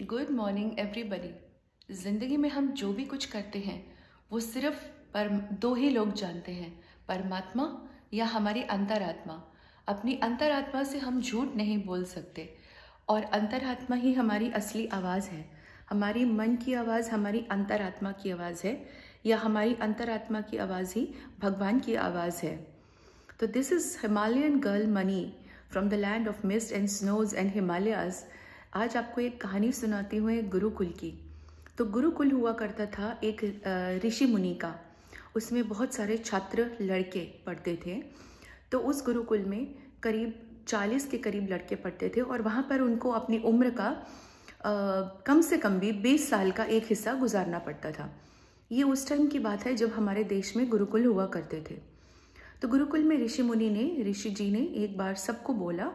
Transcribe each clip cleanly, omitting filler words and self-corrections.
Good morning everybody. ज़िंदगी में हम जो भी कुछ करते हैं वो सिर्फ दो ही लोग जानते हैं, परमात्मा या हमारी अंतरात्मा। अपनी अंतरात्मा से हम झूठ नहीं बोल सकते और अंतरात्मा ही हमारी असली आवाज़ है। हमारी मन की आवाज़ हमारी अंतरात्मा की आवाज़ है या हमारी अंतरात्मा की आवाज़ ही भगवान की आवाज़ है। तो this is Himalayan girl money from the land of mist and snows and Himalayas. आज आपको एक कहानी सुनाती हूँ एक गुरुकुल की। तो गुरुकुल हुआ करता था एक ऋषि मुनि का। उसमें बहुत सारे छात्र लड़के पढ़ते थे। तो उस गुरुकुल में करीब 40 के करीब लड़के पढ़ते थे और वहाँ पर उनको अपनी उम्र का कम से कम भी 20 साल का एक हिस्सा गुजारना पड़ता था। ये उस टाइम की बात है जब हमारे देश में गुरुकुल हुआ करते थे। तो गुरुकुल में ऋषि जी ने एक बार सबको बोला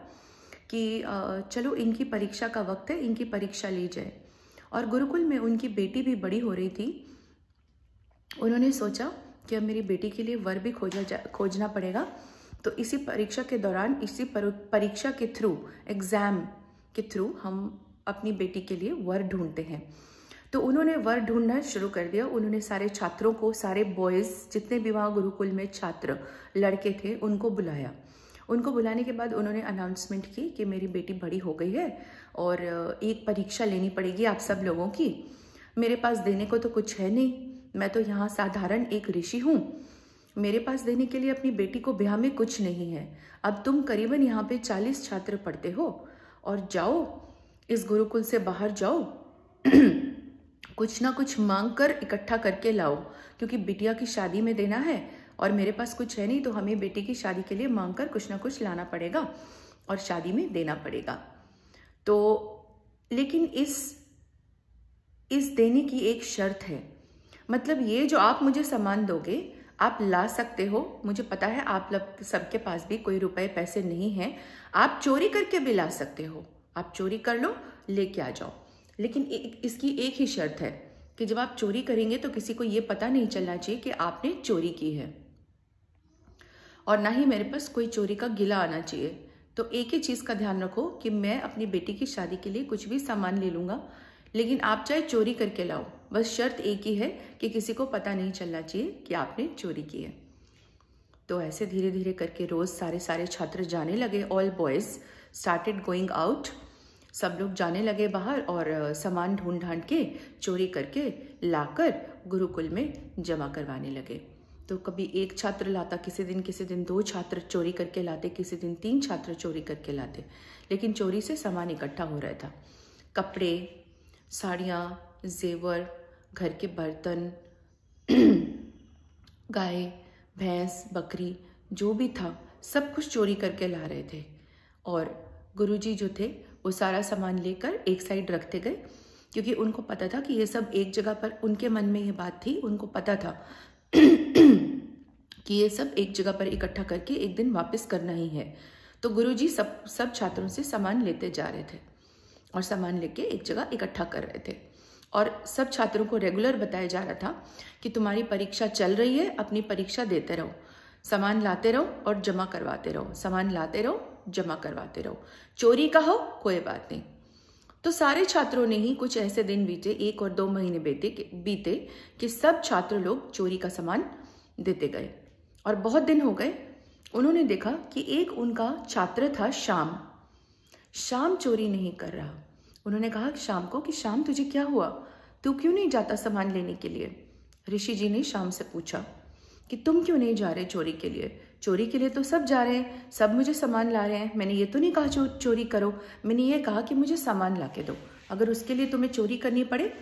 कि चलो इनकी परीक्षा का वक्त है, इनकी परीक्षा ली जाए। और गुरुकुल में उनकी बेटी भी बड़ी हो रही थी। उन्होंने सोचा कि अब मेरी बेटी के लिए वर भी खोजना पड़ेगा। तो इसी परीक्षा के दौरान, इसी परीक्षा के थ्रू, एग्ज़ाम के थ्रू हम अपनी बेटी के लिए वर ढूंढते हैं। तो उन्होंने वर ढूंढना शुरू कर दिया। उन्होंने सारे छात्रों को, सारे बॉयज़ जितने भी वहाँ गुरुकुल में छात्र लड़के थे, उनको बुलाया। उनको बुलाने के बाद उन्होंने अनाउंसमेंट की कि मेरी बेटी बड़ी हो गई है और एक परीक्षा लेनी पड़ेगी आप सब लोगों की। मेरे पास देने को तो कुछ है नहीं, मैं तो यहाँ साधारण एक ऋषि हूँ। मेरे पास देने के लिए अपनी बेटी को ब्याह में कुछ नहीं है। अब तुम करीबन यहाँ पे 40 छात्र पढ़ते हो और जाओ, इस गुरुकुल से बाहर जाओ, कुछ ना कुछ मांग कर इकट्ठा करके लाओ, क्योंकि बिटिया की शादी में देना है और मेरे पास कुछ है नहीं, तो हमें बेटी की शादी के लिए मांग कर कुछ ना कुछ लाना पड़ेगा और शादी में देना पड़ेगा। तो लेकिन इस देने की एक शर्त है। मतलब ये जो आप मुझे सामान दोगे, आप ला सकते हो। मुझे पता है आप लोग सबके पास भी कोई रुपए पैसे नहीं है, आप चोरी करके भी ला सकते हो। आप चोरी कर लो, लेके आ जाओ। लेकिन इसकी एक ही शर्त है कि जब आप चोरी करेंगे तो किसी को ये पता नहीं चलना चाहिए कि आपने चोरी की है, और ना ही मेरे पास कोई चोरी का गिला आना चाहिए। तो एक ही चीज़ का ध्यान रखो कि मैं अपनी बेटी की शादी के लिए कुछ भी सामान ले लूँगा, लेकिन आप चाहे चोरी करके लाओ। बस शर्त एक ही है कि किसी को पता नहीं चलना चाहिए कि आपने चोरी की है। तो ऐसे धीरे धीरे करके रोज़ सारे छात्र जाने लगे। All boys started going out. सब लोग जाने लगे बाहर और सामान ढूंढ ढांढ के, चोरी करके लाकर गुरुकुल में जमा करवाने लगे। तो कभी एक छात्र लाता, किसी दिन 2 छात्र चोरी करके लाते, किसी दिन 3 छात्र चोरी करके लाते। लेकिन चोरी से सामान इकट्ठा हो रहा था। कपड़े, साड़ियाँ, जेवर, घर के बर्तन, गाय, भैंस, बकरी, जो भी था सब कुछ चोरी करके ला रहे थे। और गुरुजी जो थे वो सारा सामान लेकर एक साइड रखते गए, क्योंकि उनको पता था कि ये सब एक जगह पर, उनके मन में ये बात थी, उनको पता था कि ये सब एक जगह पर इकट्ठा करके एक दिन वापस करना ही है। तो गुरुजी सब छात्रों से सामान लेते जा रहे थे और सामान लेके एक जगह इकट्ठा कर रहे थे। और सब छात्रों को रेगुलर बताया जा रहा था कि तुम्हारी परीक्षा चल रही है, अपनी परीक्षा देते रहो, सामान लाते रहो और जमा करवाते रहो, सामान लाते रहो, जमा करवाते रहो, चोरी का हो कोई बात नहीं। तो सारे छात्रों ने ही, कुछ ऐसे दिन बीते, 1 और 2 महीने बीते कि सब छात्र लोग चोरी का सामान देते गए। और बहुत दिन हो गए। उन्होंने देखा कि एक उनका छात्र था शाम चोरी नहीं कर रहा। उन्होंने कहा शाम को कि शाम तुझे क्या हुआ, तू क्यों नहीं जाता सामान लेने के लिए। ऋषि जी ने शाम से पूछा कि तुम क्यों नहीं जा रहे चोरी के लिए। चोरी के लिए तो सब जा रहे हैं, सब मुझे सामान ला रहे हैं। मैंने ये तो नहीं कहा चोरी करो, मैंने ये कहा कि मुझे सामान ला के दो। अगर उसके लिए तुम्हें चोरी करनी पड़े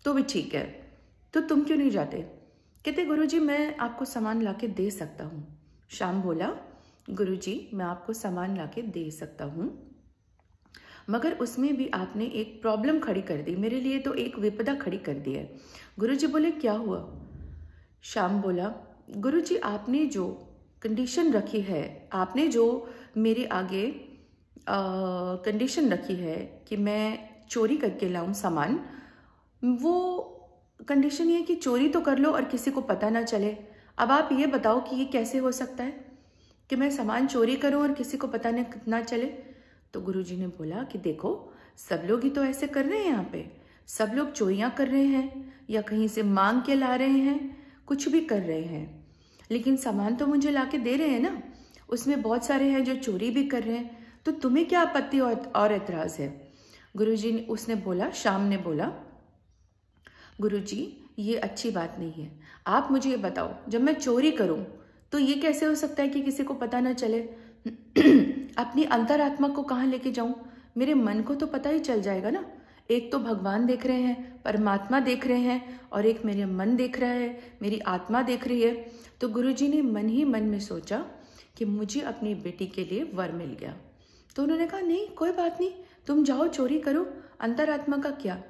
तो भी ठीक है, तो तुम क्यों नहीं जाते। कहते गुरुजी मैं आपको सामान ला के दे सकता हूँ। शाम बोला गुरुजी मैं आपको सामान ला के दे सकता हूँ, मगर उसमें भी आपने एक प्रॉब्लम खड़ी कर दी, मेरे लिए तो एक विपदा खड़ी कर दी है। गुरुजी बोले क्या हुआ। शाम बोला गुरुजी आपने जो कंडीशन रखी है, आपने जो मेरे आगे कंडीशन रखी है कि मैं चोरी करके लाऊं सामान, वो कंडीशन ये कि चोरी तो कर लो और किसी को पता ना चले। अब आप ये बताओ कि ये कैसे हो सकता है कि मैं सामान चोरी करूं और किसी को पता ना चले। तो गुरुजी ने बोला कि देखो सब लोग ही तो ऐसे कर रहे हैं, यहाँ पे सब लोग चोरियां कर रहे हैं या कहीं से मांग के ला रहे हैं, कुछ भी कर रहे हैं, लेकिन सामान तो मुझे ला के दे रहे हैं ना। उसमें बहुत सारे हैं जो चोरी भी कर रहे हैं, तो तुम्हें क्या आपत्ति और एतराज है? गुरुजी ने उसने बोला, शाम ने बोला, गुरुजी ये अच्छी बात नहीं है। आप मुझे ये बताओ, जब मैं चोरी करूं तो ये कैसे हो सकता है कि किसी को पता ना चले? अपनी अंतरात्मा को कहाँ लेके जाऊं? मेरे मन को तो पता ही चल जाएगा ना। एक तो भगवान देख रहे हैं, परमात्मा देख रहे हैं, और एक मेरे मन देख रहा है, मेरी आत्मा देख रही है। तो गुरुजी ने मन ही मन में सोचा कि मुझे अपनी बेटी के लिए वर मिल गया। तो उन्होंने कहा, नहीं कोई बात नहीं, तुम जाओ चोरी करो, अंतरात्मा का क्या।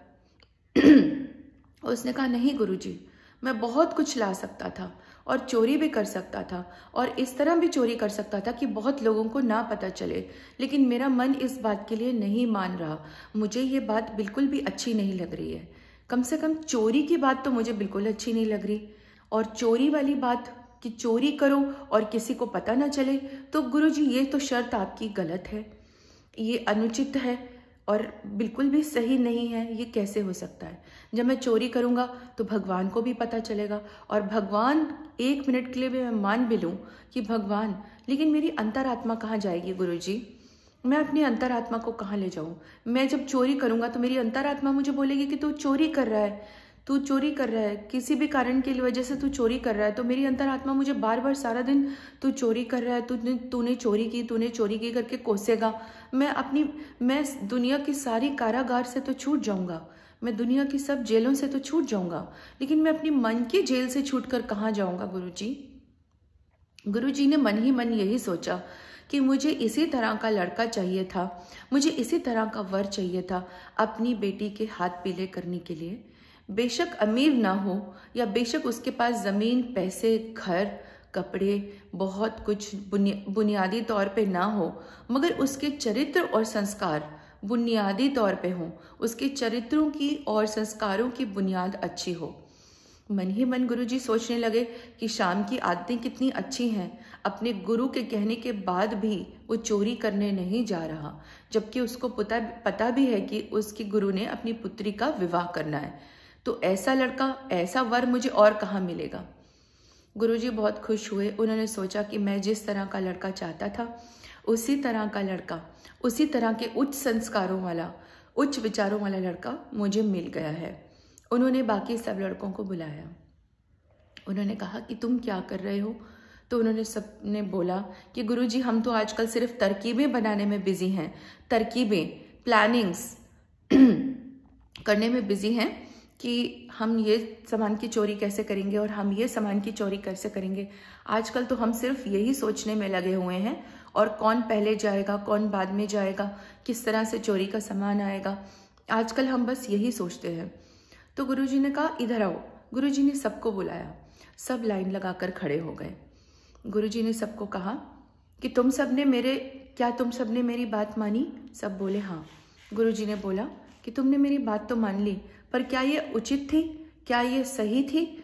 उसने कहा, नहीं गुरुजी, मैं बहुत कुछ ला सकता था और चोरी भी कर सकता था, और इस तरह भी चोरी कर सकता था कि बहुत लोगों को ना पता चले, लेकिन मेरा मन इस बात के लिए नहीं मान रहा। मुझे ये बात बिल्कुल भी अच्छी नहीं लग रही है। कम से कम चोरी की बात तो मुझे बिल्कुल अच्छी नहीं लग रही, और चोरी वाली बात कि चोरी करो और किसी को पता ना चले, तो गुरुजी ये तो शर्त आपकी गलत है, ये अनुचित है और बिल्कुल भी सही नहीं है। ये कैसे हो सकता है? जब मैं चोरी करूंगा तो भगवान को भी पता चलेगा, और भगवान एक मिनट के लिए भी मैं मान भी लूं कि भगवान, लेकिन मेरी अंतरात्मा कहाँ जाएगी गुरुजी? मैं अपनी अंतरात्मा को कहाँ ले जाऊं? मैं जब चोरी करूंगा तो मेरी अंतरात्मा मुझे बोलेगी कि तू चोरी कर रहा है, तू चोरी कर रहा है, किसी भी कारण की वजह से तू चोरी कर रहा है। तो मेरी अंतरात्मा मुझे बार बार सारा दिन तू चोरी कर रहा है, तूने चोरी की करके कोसेगा। मैं दुनिया की सारी कारागार से तो छूट जाऊंगा, मैं दुनिया की सब जेलों से तो छूट जाऊंगा, लेकिन मैं अपनी मन की जेल से छूटकर कहाँ जाऊंगा गुरुजी? गुरुजी ने मन ही मन यही सोचा कि मुझे इसी तरह का लड़का चाहिए था, मुझे इसी तरह का वर चाहिए था अपनी बेटी के हाथ पीले करने के लिए। बेशक अमीर ना हो, या बेशक उसके पास ज़मीन, पैसे, घर, कपड़े, बहुत कुछ बुनियादी तौर पे ना हो, मगर उसके चरित्र और संस्कार बुनियादी तौर पे हों, उसके चरित्रों की और संस्कारों की बुनियाद अच्छी हो। मन ही मन गुरुजी सोचने लगे कि शाम की आदतें कितनी अच्छी हैं, अपने गुरु के कहने के बाद भी वो चोरी करने नहीं जा रहा, जबकि उसको पता भी है कि उसके गुरु ने अपनी पुत्री का विवाह करना है। तो ऐसा लड़का, ऐसा वर मुझे और कहाँ मिलेगा? गुरुजी बहुत खुश हुए। उन्होंने सोचा कि मैं जिस तरह का लड़का चाहता था, उसी तरह का लड़का, उसी तरह के उच्च संस्कारों वाला, उच्च विचारों वाला लड़का मुझे मिल गया है। उन्होंने बाकी सब लड़कों को बुलाया। उन्होंने कहा कि तुम क्या कर रहे हो? तो उन्होंने सबने बोला कि गुरुजी, हम तो आजकल सिर्फ तरकीबें बनाने में बिजी हैं, तरकीबें, प्लानिंग्स करने में बिजी हैं कि हम ये सामान की चोरी कैसे करेंगे और हम ये सामान की चोरी कैसे करेंगे। आजकल तो हम सिर्फ यही सोचने में लगे हुए हैं, और कौन पहले जाएगा, कौन बाद में जाएगा, किस तरह से चोरी का सामान आएगा, आजकल हम बस यही सोचते हैं। तो गुरुजी ने कहा, इधर आओ। गुरुजी ने सबको बुलाया, सब लाइन लगाकर खड़े हो गए। गुरुजी ने सबको कहा कि तुम सबने मेरी बात मानी? सब बोले हाँ। गुरुजी ने बोला कि तुमने मेरी बात तो मान ली, पर क्या ये उचित थी, क्या ये सही थी?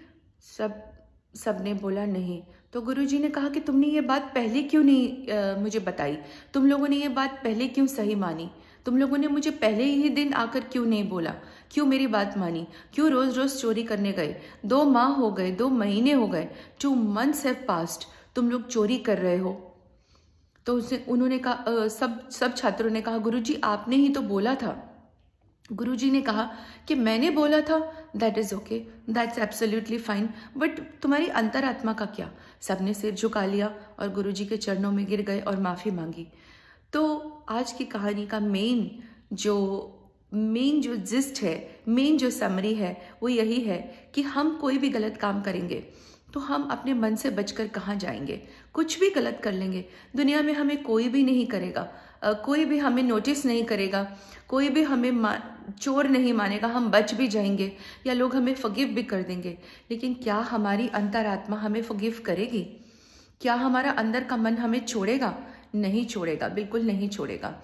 सबने बोला नहीं। तो गुरुजी ने कहा कि तुमने ये बात पहले क्यों नहीं मुझे बताई? तुम लोगों ने ये बात पहले क्यों सही मानी? तुम लोगों ने मुझे पहले ही दिन आकर क्यों नहीं बोला? क्यों मेरी बात मानी? क्यों रोज रोज चोरी करने गए? 2 माह हो गए, 2 महीने हो गए, 2 months have passed, तुम लोग चोरी कर रहे हो। तो उन्होंने कहा, सब छात्रों ने कहा, गुरुजी आपने ही तो बोला था। गुरुजी ने कहा कि मैंने बोला था, that is okay, that's absolutely fine, but तुम्हारी अंतरात्मा का क्या? सबने सिर झुका लिया और गुरुजी के चरणों में गिर गए और माफी मांगी। तो आज की कहानी का मेन जो जिस्ट है, मेन जो समरी है, वो यही है कि हम कोई भी गलत काम करेंगे तो हम अपने मन से बचकर कहाँ जाएंगे? कुछ भी गलत कर लेंगे, दुनिया में हमें कोई भी नहीं करेगा, कोई भी हमें नोटिस नहीं करेगा, कोई भी हमें चोर नहीं मानेगा, हम बच भी जाएंगे या लोग हमें फॉरगिव भी कर देंगे। लेकिन क्या हमारी अंतरात्मा हमें फॉरगिव करेगी? क्या हमारा अंदर का मन हमें छोड़ेगा? नहीं छोड़ेगा, बिल्कुल नहीं छोड़ेगा।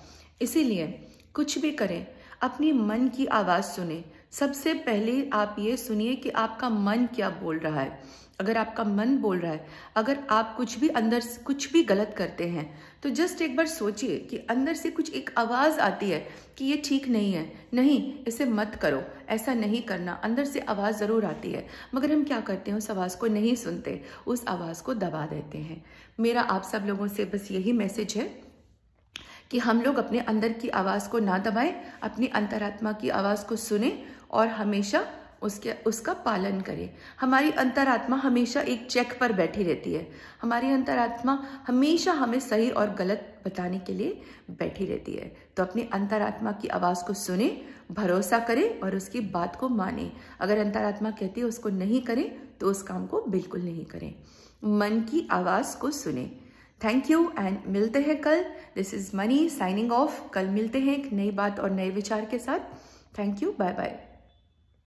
इसीलिए कुछ भी करें, अपनी मन की आवाज़ सुने, सबसे पहले आप ये सुनिए कि आपका मन क्या बोल रहा है। अगर आपका मन बोल रहा है, अगर आप कुछ भी अंदर से कुछ भी गलत करते हैं, तो जस्ट एक बार सोचिए कि अंदर से कुछ एक आवाज़ आती है कि ये ठीक नहीं है, नहीं इसे मत करो, ऐसा नहीं करना। अंदर से आवाज़ ज़रूर आती है, मगर हम क्या करते हैं, उस आवाज़ को नहीं सुनते, उस आवाज़ को दबा देते हैं। मेरा आप सब लोगों से बस यही मैसेज है कि हम लोग अपने अंदर की आवाज़ को ना दबाएं, अपनी अंतरात्मा की आवाज़ को सुने और हमेशा उसका पालन करें। हमारी अंतरात्मा हमेशा एक चेक पर बैठी रहती है। हमारी अंतरात्मा हमेशा हमें सही और गलत बताने के लिए बैठी रहती है। तो अपनी अंतरात्मा की आवाज़ को सुने, भरोसा करें और उसकी बात को माने। अगर अंतरात्मा कहती है उसको नहीं करें, तो उस काम को बिल्कुल नहीं करें। मन की आवाज़ को सुने। थैंक यू एंड मिलते हैं कल। This is money signing off. कल मिलते हैं एक नई बात और नए विचार के साथ। Thank you, bye bye.